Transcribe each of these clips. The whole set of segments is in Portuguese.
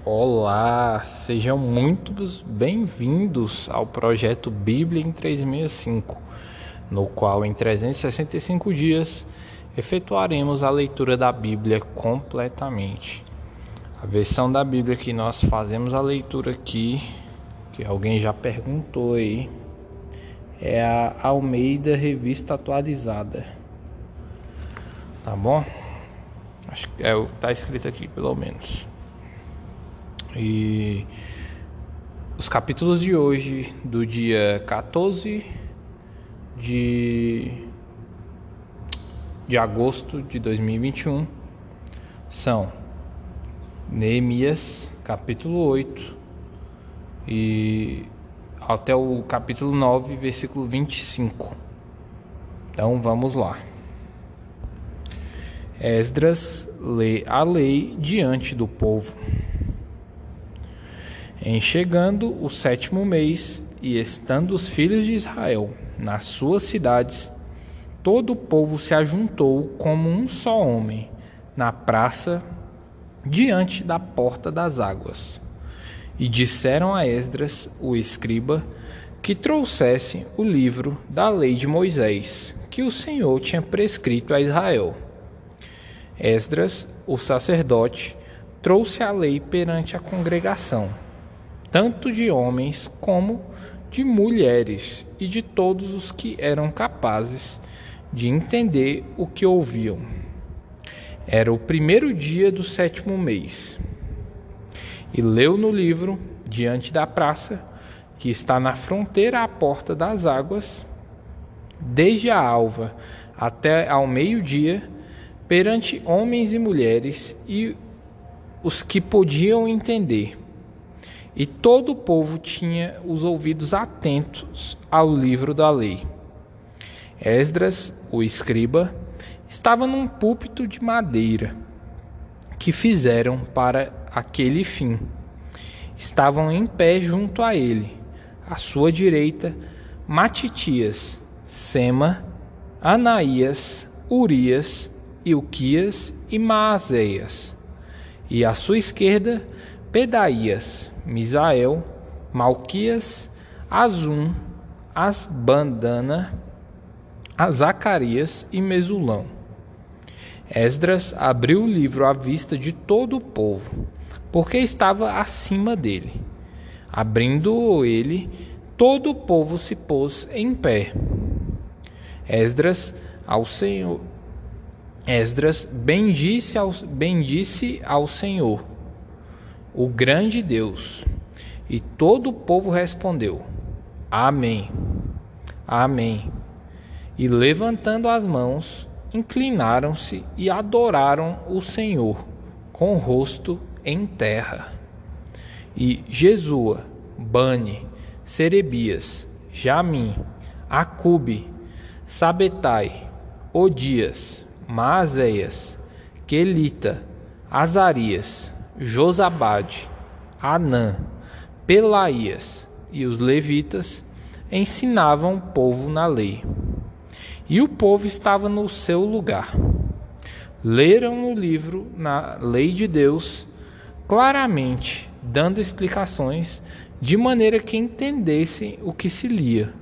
Olá, sejam muito bem-vindos ao projeto Bíblia em 365, no qual em 365 dias efetuaremos a leitura da Bíblia completamente. A versão da Bíblia que nós fazemos a leitura aqui, que alguém já perguntou aí, é a Almeida Revista Atualizada. Tá bom? Acho que é o que está escrito aqui, pelo menos. E os capítulos de hoje, do dia 14 de agosto de 2021, são Neemias, capítulo 8, e até o capítulo 9, versículo 25. Então vamos lá. Esdras lê a lei diante do povo. Em chegando o 7º mês, e estando os filhos de Israel nas suas cidades, todo o povo se ajuntou como um só homem, na praça, diante da porta das águas. E disseram a Esdras, o escriba, que trouxesse o livro da lei de Moisés, que o Senhor tinha prescrito a Israel. Esdras, o sacerdote, trouxe a lei perante a congregação, tanto de homens como de mulheres e de todos os que eram capazes de entender o que ouviam. Era o 1º dia do 7º mês. E leu no livro, diante da praça, que está na fronteira à porta das águas, desde a alva até ao meio-dia, perante homens e mulheres e os que podiam entender. E todo o povo tinha os ouvidos atentos ao livro da lei. Esdras, o escriba, estava num púlpito de madeira que fizeram para aquele fim. Estavam em pé junto a ele, à sua direita, Matitias, Sema, Anaías, Urias, Ilquias e Maazéias. E à sua esquerda, Pedaías, Misael, Malquias, Azum, Asbandana, Zacarias e Mesulão. Esdras abriu o livro à vista de todo o povo, porque estava acima dele. Abrindo ele, todo o povo se pôs em pé. Esdras bendisse ao Senhor, o grande Deus. E todo o povo respondeu: Amém, Amém. E levantando as mãos, inclinaram-se e adoraram o Senhor, com o rosto em terra. E Jesua, Bani, Serebias, Jamim, Acube, Sabetai, Odias, Maazéias, Quelita, Azarias, Josabade, Anã, Pelaías e os levitas ensinavam o povo na lei. E o povo estava no seu lugar. Leram no livro, na lei de Deus, claramente, dando explicações, de maneira que entendessem o que se lia.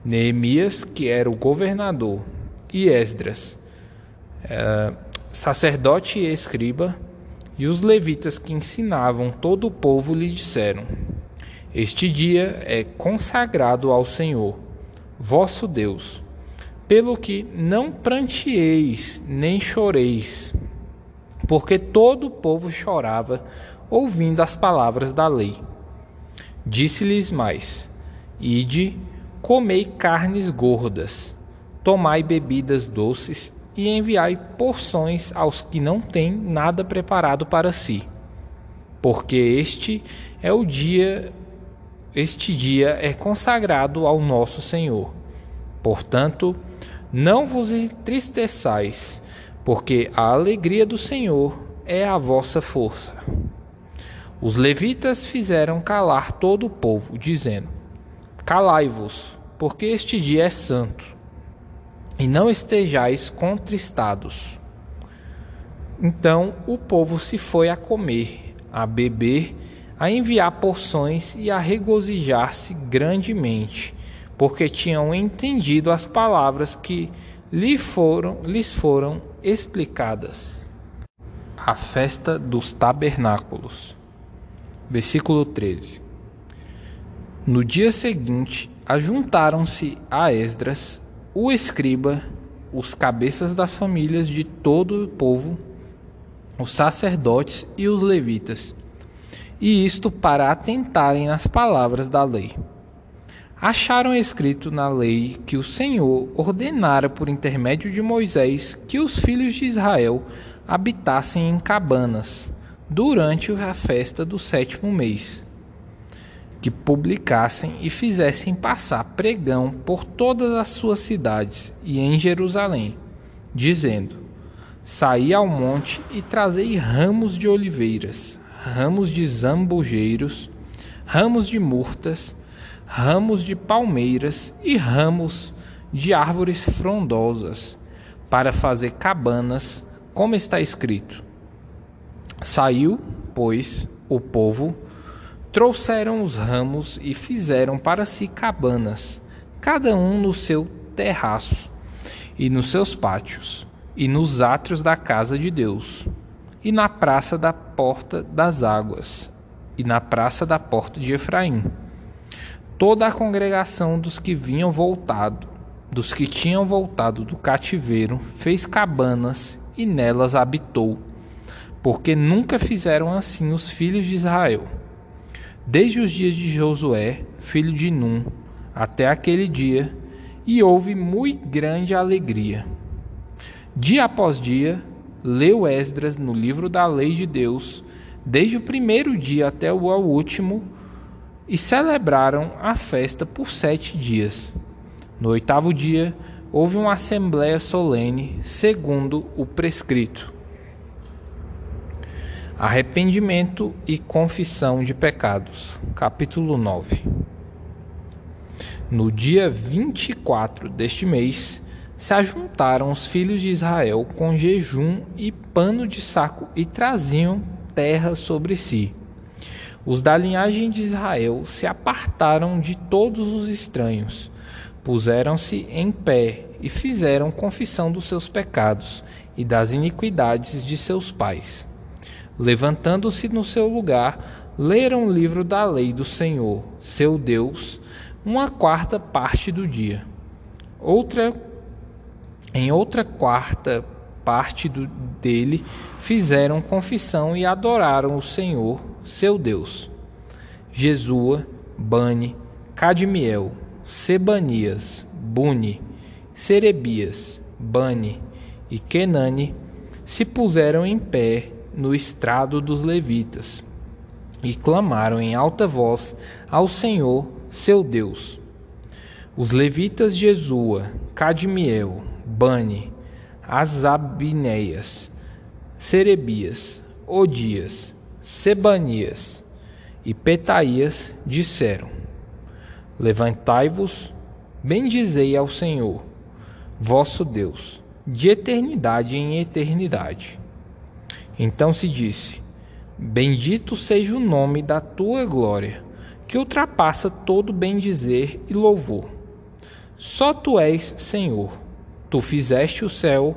Neemias, que era o governador, e Esdras, sacerdote e escriba, e os levitas que ensinavam todo o povo lhe disseram: Este dia é consagrado ao Senhor, vosso Deus, pelo que não pranteeis nem choreis, porque todo o povo chorava, ouvindo as palavras da lei. Disse-lhes mais: Ide, comei carnes gordas, tomai bebidas doces, e enviai porções aos que não têm nada preparado para si, porque este dia é consagrado ao nosso Senhor. Portanto, não vos entristeçais, porque a alegria do Senhor é a vossa força. Os levitas fizeram calar todo o povo, dizendo: Calai-vos, porque este dia é santo, e não estejais contristados. Então o povo se foi a comer, a beber, a enviar porções e a regozijar-se grandemente, porque tinham entendido as palavras que lhes foram explicadas. A festa dos tabernáculos. Versículo 13. No dia seguinte, ajuntaram-se a Esdras, o escriba, os cabeças das famílias de todo o povo, os sacerdotes e os levitas, e isto para atentarem nas palavras da lei. Acharam escrito na lei que o Senhor ordenara por intermédio de Moisés que os filhos de Israel habitassem em cabanas durante a festa do 7º mês, que publicassem e fizessem passar pregão por todas as suas cidades e em Jerusalém, dizendo: Saí ao monte e trazei ramos de oliveiras, ramos de zambujeiros, ramos de murtas, ramos de palmeiras e ramos de árvores frondosas, para fazer cabanas, como está escrito. Saiu, pois, o povo, trouxeram os ramos e fizeram para si cabanas, cada um no seu terraço, e nos seus pátios, e nos átrios da casa de Deus, e na praça da porta das águas, e na praça da porta de Efraim. Toda a congregação dos que tinham voltado do cativeiro, fez cabanas e nelas habitou, porque nunca fizeram assim os filhos de Israel, desde os dias de Josué, filho de Num, até aquele dia, e houve muito grande alegria. Dia após dia, leu Esdras no livro da lei de Deus, desde o primeiro dia até o último, e celebraram a festa por 7 dias. No 8º dia, houve uma assembléia solene, segundo o prescrito. Arrependimento e confissão de pecados. Capítulo 9. No dia 24 deste mês, se ajuntaram os filhos de Israel com jejum e pano de saco e traziam terra sobre si. Os da linhagem de Israel se apartaram de todos os estranhos, puseram-se em pé e fizeram confissão dos seus pecados e das iniquidades de seus pais. Levantando-se no seu lugar, leram o livro da lei do Senhor, seu Deus, 1/4 parte do dia. Em outra quarta parte dele, fizeram confissão e adoraram o Senhor, seu Deus. Jesua, Bani, Cadmiel, Sebanias, Buni, Serebias, Bani e Kenani se puseram em pé no estrado dos levitas e clamaram em alta voz ao Senhor, seu Deus. Os levitas Jesua, Cadmiel, Bani, Asabineias, Serebias, Odias, Sebanias e Petaías disseram: Levantai-vos, bendizei ao Senhor, vosso Deus, de eternidade em eternidade. Então se disse: Bendito seja o nome da tua glória, que ultrapassa todo bendizer e louvor. Só tu és Senhor. Tu fizeste o céu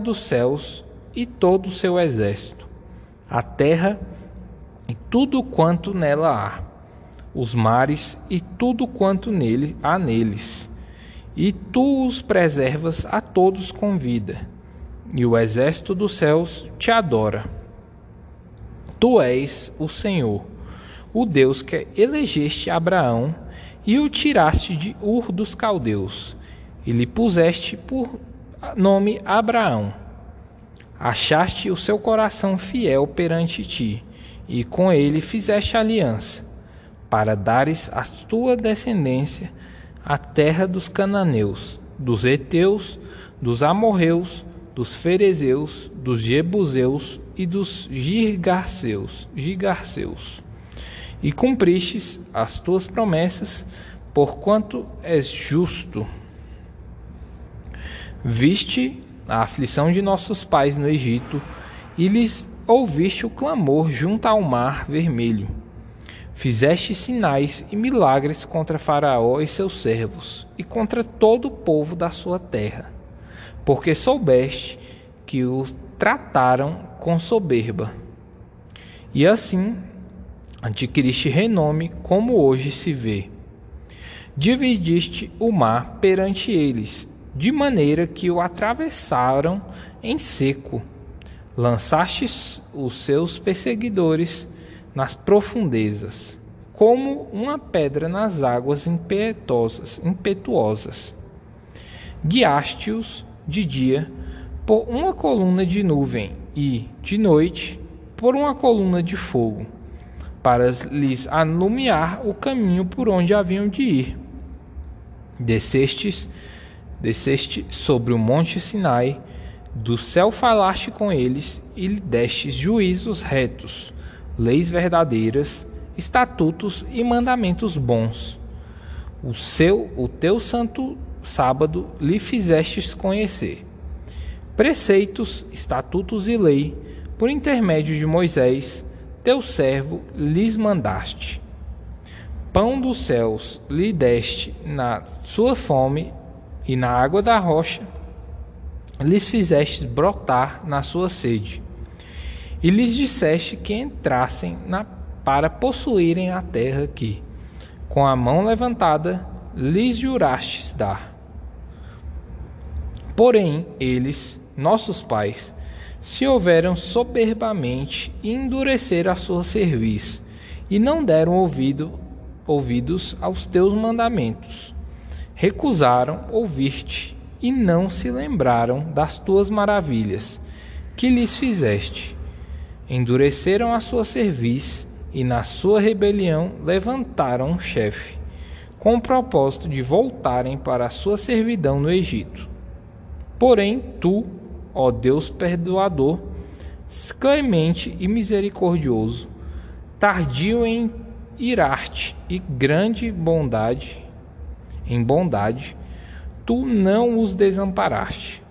dos céus e todo o seu exército, a terra e tudo quanto nela há, os mares e tudo quanto há neles. E tu os preservas a todos com vida, e o exército dos céus te adora. Tu és o Senhor, o Deus que elegeste Abraão e o tiraste de Ur dos caldeus, e lhe puseste por nome Abraão. Achaste o seu coração fiel perante ti, e com ele fizeste aliança, para dares à tua descendência a terra dos cananeus, dos heteus, dos amorreus, dos ferezeus, dos jebuseus e dos gigarceus. E cumpristes as tuas promessas, porquanto és justo. Viste a aflição de nossos pais no Egito, e lhes ouviste o clamor junto ao mar vermelho. Fizeste sinais e milagres contra Faraó e seus servos, e contra todo o povo da sua terra, porque soubeste que o trataram com soberba. E assim adquiriste renome, como hoje se vê. Dividiste o mar perante eles, de maneira que o atravessaram em seco. Lançaste os seus perseguidores nas profundezas, como uma pedra nas águas impetuosas. Guiaste-os de dia por uma coluna de nuvem e, de noite, por uma coluna de fogo, para lhes alumiar o caminho por onde haviam de ir. Desceste sobre o monte Sinai, do céu falaste com eles e lhe destes juízos retos, leis verdadeiras, estatutos e mandamentos bons. O teu santo sábado lhe fizestes conhecer. Preceitos, estatutos e lei, por intermédio de Moisés, teu servo, lhes mandaste. Pão dos céus lhe deste na sua fome, e na água da rocha lhes fizeste brotar na sua sede. E lhes disseste que entrassem para possuírem a terra que, com a mão levantada, lhes jurastes dar. Porém, eles, nossos pais, se houveram soberbamente e endureceram a sua cerviz, e não deram ouvidos aos teus mandamentos. Recusaram ouvir-te, e não se lembraram das tuas maravilhas, que lhes fizeste. Endureceram a sua cerviz, e na sua rebelião levantaram um chefe, com o propósito de voltarem para a sua servidão no Egito. Porém, tu, ó Deus perdoador, clemente e misericordioso, tardio em irar-te e grande em bondade, tu não os desamparaste,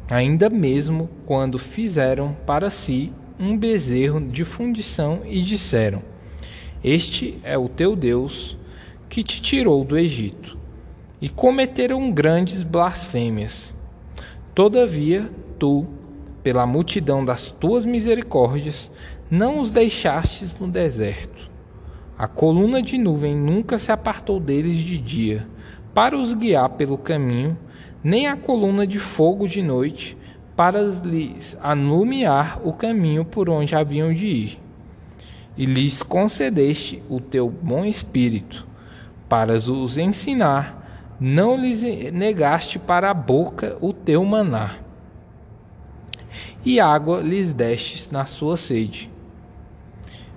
ainda mesmo quando fizeram para si um bezerro de fundição e disseram: Este é o teu Deus que te tirou do Egito. E cometeram grandes blasfêmias. Todavia, tu, pela multidão das tuas misericórdias, não os deixastes no deserto. A coluna de nuvem nunca se apartou deles de dia, para os guiar pelo caminho, nem a coluna de fogo de noite, para lhes alumiar o caminho por onde haviam de ir. E lhes concedeste o teu bom espírito, para os ensinar, não lhes negaste para a boca o teu maná. E água lhes destes na sua sede.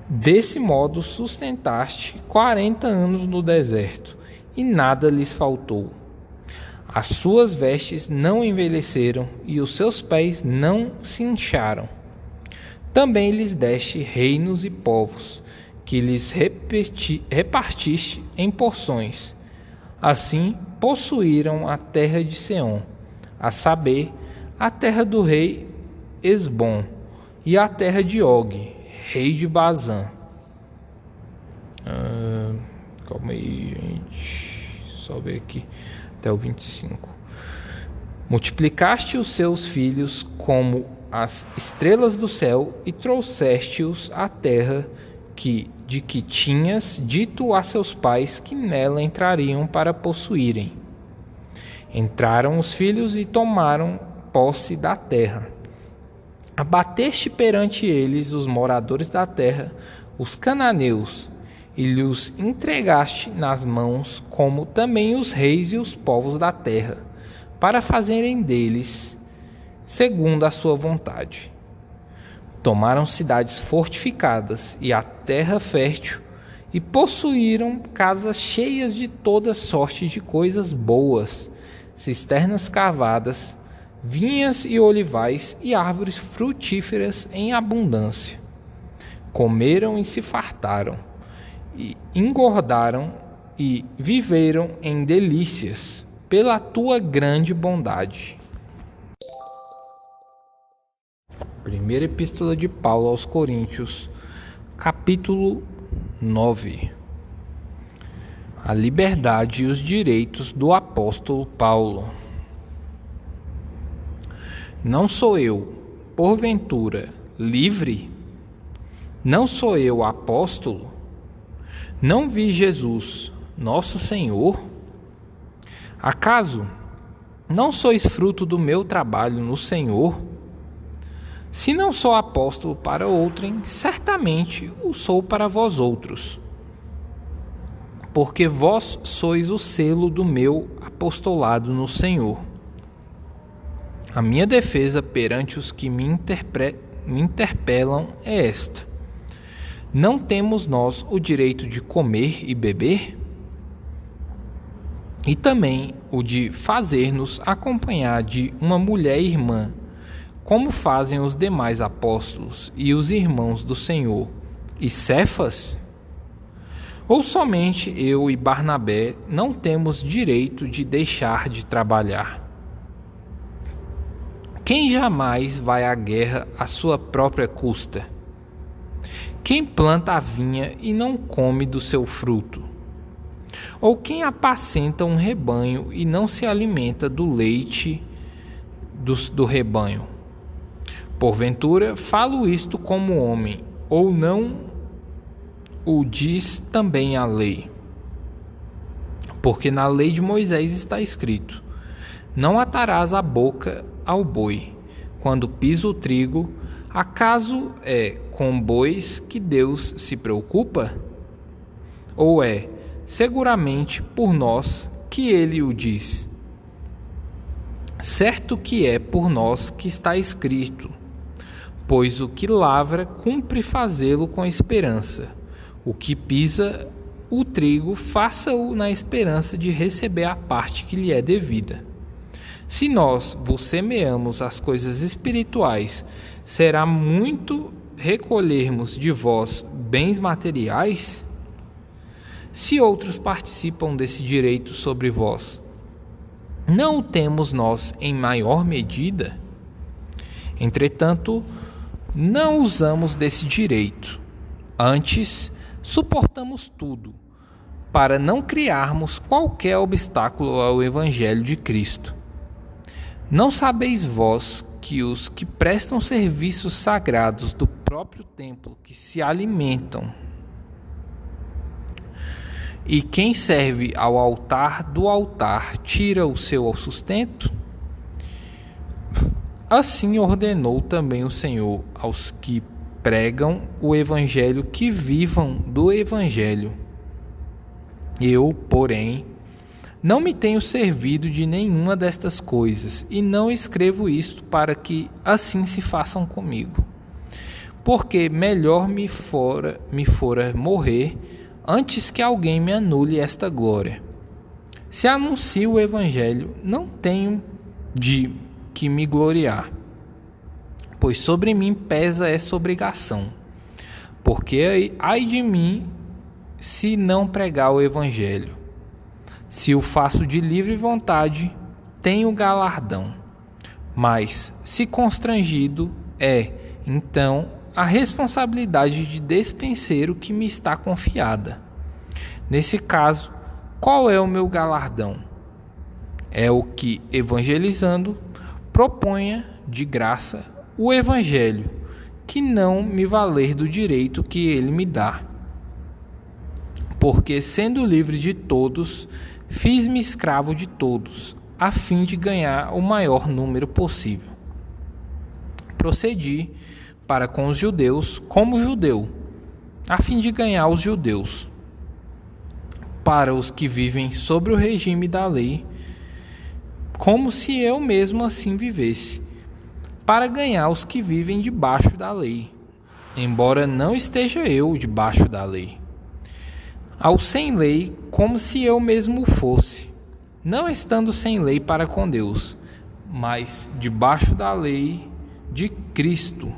Desse modo sustentaste 40 anos no deserto, e nada lhes faltou. As suas vestes não envelheceram, e os seus pés não se incharam. Também lhes deste reinos e povos, que lhes repartiste em porções. Assim possuíram a terra de Seom, a saber, a terra do rei Esbom, e a terra de Og, rei de Bazã. Calma aí, gente. Só ver aqui até o 25. Multiplicaste os seus filhos como as estrelas do céu e trouxeste-os à terra de que tinhas dito a seus pais que nela entrariam para possuírem. Entraram os filhos e tomaram posse da terra. Abateste perante eles os moradores da terra, os cananeus, e lhes entregaste nas mãos, como também os reis e os povos da terra, para fazerem deles segundo a sua vontade. Tomaram cidades fortificadas e a terra fértil, e possuíram casas cheias de toda sorte de coisas boas, cisternas cavadas, vinhas e olivais e árvores frutíferas em abundância. Comeram e se fartaram, e engordaram e viveram em delícias pela tua grande bondade. Primeira Epístola de Paulo aos Coríntios, capítulo 9. A liberdade e os direitos do apóstolo Paulo. Não sou eu, porventura, livre? Não sou eu apóstolo? Não vi Jesus, nosso Senhor? Acaso não sois fruto do meu trabalho no Senhor? Se não sou apóstolo para outrem, certamente o sou para vós outros, porque vós sois o selo do meu apostolado no Senhor. A minha defesa perante os que me interpelam é esta: não temos nós o direito de comer e beber? E também o de fazer-nos acompanhar de uma mulher irmã, como fazem os demais apóstolos e os irmãos do Senhor, e Cefas? Ou somente eu e Barnabé não temos direito de deixar de trabalhar? Quem jamais vai à guerra à sua própria custa? Quem planta a vinha e não come do seu fruto? Ou quem apacenta um rebanho e não se alimenta do leite do rebanho? Porventura, falo isto como homem, ou não o diz também a lei? Porque na lei de Moisés está escrito: não atarás a boca ao boi quando pisa o trigo. Acaso é com bois que Deus se preocupa? Ou é seguramente por nós que ele o diz? Certo que é por nós que está escrito: pois o que lavra cumpre fazê-lo com esperança. O que pisa o trigo, faça-o na esperança de receber a parte que lhe é devida. Se nós vos semeamos as coisas espirituais, será muito recolhermos de vós bens materiais? Se outros participam desse direito sobre vós, não o temos nós em maior medida? Entretanto, não usamos desse direito. Antes, suportamos tudo, para não criarmos qualquer obstáculo ao Evangelho de Cristo. Não sabeis vós que os que prestam serviços sagrados do próprio templo, que se alimentam, e quem serve ao altar do altar tira o seu sustento? Assim ordenou também o Senhor aos que pregam o Evangelho que vivam do Evangelho. Eu, porém, não me tenho servido de nenhuma destas coisas, e não escrevo isto para que assim se façam comigo. Porque melhor me fora morrer antes que alguém me anule esta glória. Se anuncio o Evangelho, não tenho de que me gloriar, pois sobre mim pesa essa obrigação. Porque ai de mim se não pregar o Evangelho. Se o faço de livre vontade, tenho galardão. Mas, se constrangido, então, a responsabilidade de despenseiro que me está confiada. Nesse caso, qual é o meu galardão? É o que, evangelizando, proponha de graça o Evangelho, que não me valer do direito que ele me dá. Porque, sendo livre de todos, fiz-me escravo de todos, a fim de ganhar o maior número possível. Procedi para com os judeus como judeu, a fim de ganhar os judeus. Para os que vivem sobre o regime da lei, como se eu mesmo assim vivesse, para ganhar os que vivem debaixo da lei, embora não esteja eu debaixo da lei. Ao sem lei, como se eu mesmo fosse, não estando sem lei para com Deus, mas debaixo da lei de Cristo,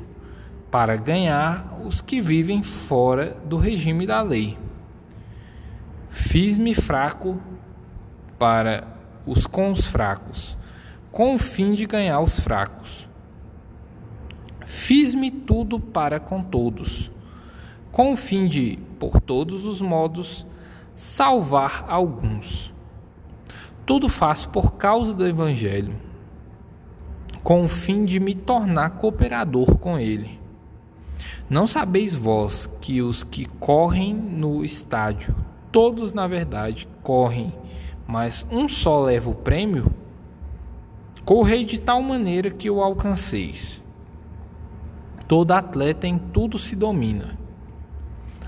para ganhar os que vivem fora do regime da lei. Fiz-me fraco para com os fracos, com o fim de ganhar os fracos. Fiz-me tudo para com todos, com o fim de, por todos os modos, salvar alguns. Tudo faço por causa do Evangelho, com o fim de me tornar cooperador com ele. Não sabeis vós que os que correm no estádio, todos na verdade correm, mas um só leva o prêmio? Correi de tal maneira que o alcanceis. Todo atleta em tudo se domina.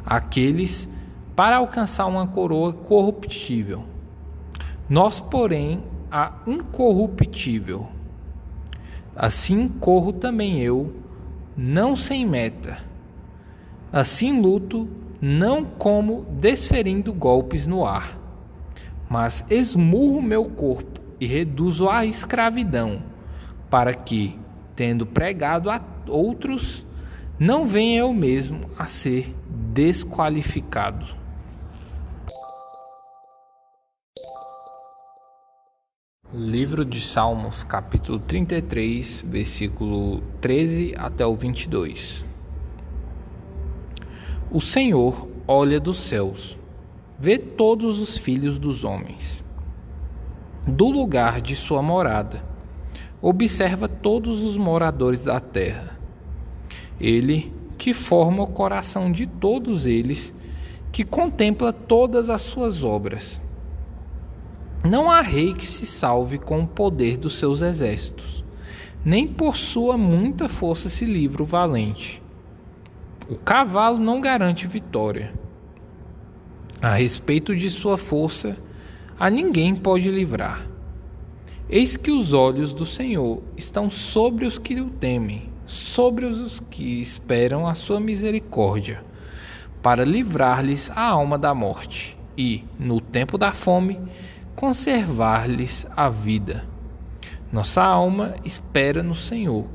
Aqueles para alcançar uma coroa corruptível. Nós, porém, a incorruptível. Assim corro também eu, não sem meta. Assim luto, não como desferindo golpes no ar, mas esmurro meu corpo e reduzo à escravidão, para que, tendo pregado a outros, não venha eu mesmo a ser desqualificado. Livro de Salmos, capítulo 33, versículo 13 até o 22. O Senhor olha dos céus, vê todos os filhos dos homens. Do lugar de sua morada, observa todos os moradores da terra. Ele que forma o coração de todos eles, que contempla todas as suas obras. Não há rei que se salve com o poder dos seus exércitos, nem por sua muita força se livra o valente. O cavalo não garante vitória. A respeito de sua força, a ninguém pode livrar. Eis que os olhos do Senhor estão sobre os que o temem, sobre os que esperam a sua misericórdia, para livrar-lhes a alma da morte e, no tempo da fome, conservar-lhes a vida. Nossa alma espera no Senhor,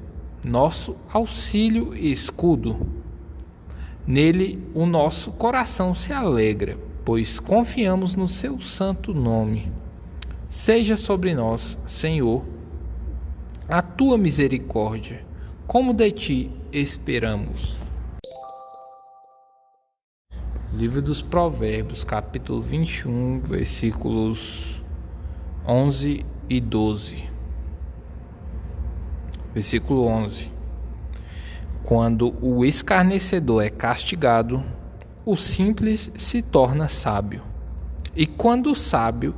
nosso auxílio e escudo. Nele o nosso coração se alegra, pois confiamos no seu santo nome. Seja sobre nós, Senhor, a tua misericórdia, como de ti esperamos. Livro dos Provérbios, capítulo 21, versículos 11 e 12. Versículo 11. Quando o escarnecedor é castigado, o simples se torna sábio. E quando o sábio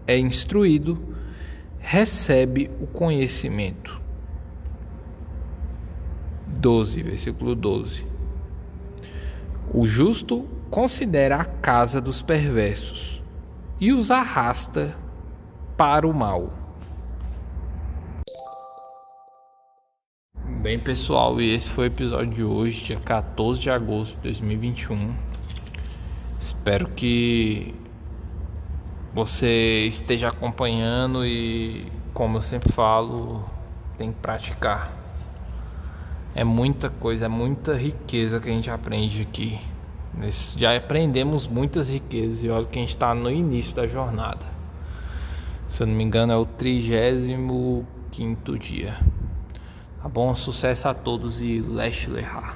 é instruído, recebe o conhecimento. 12, versículo 12. O justo considera a casa dos perversos e os arrasta para o mal. Bem, pessoal, e esse foi o episódio de hoje, dia 14 de agosto de 2021. Espero que você esteja acompanhando e, como eu sempre falo, tem que praticar. É muita coisa, é muita riqueza que a gente aprende aqui. Já aprendemos muitas riquezas e olha que a gente está no início da jornada. Se eu não me engano, é o 35º dia. Tá bom? Sucesso a todos e Lech Lecha.